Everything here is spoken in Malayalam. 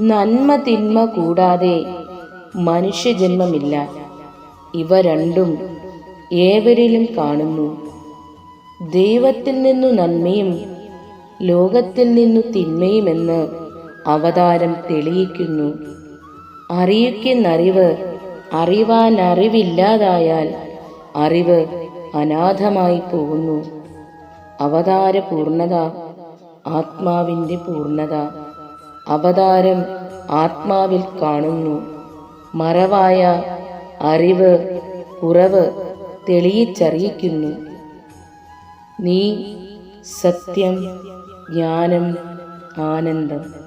നന്മ തിന്മ കൂടാതെ മനുഷ്യജന്മമില്ല. ഇവ രണ്ടും ഏവരിലും കാണുന്നു. ദൈവത്തിൽ നിന്നു നന്മയും ലോകത്തിൽ നിന്നു തിന്മയുമെന്ന് അവതാരം തെളിയിക്കുന്നു. അറിയിക്കുന്നറിവ് അറിവാൻ അറിവില്ലാതായാൽ അറിവ് അനാഥമായി പോകുന്നു. അവതാര പൂർണ്ണത ആത്മാവിൻ്റെ പൂർണ്ണത. അവതാരം ആത്മാവിൽ കാണുന്നു. മറവായ അറിവ് കുറവ് തെളിയിച്ചറിയിക്കുന്നു. നീ സത്യം, ജ്ഞാനം, ആനന്ദം.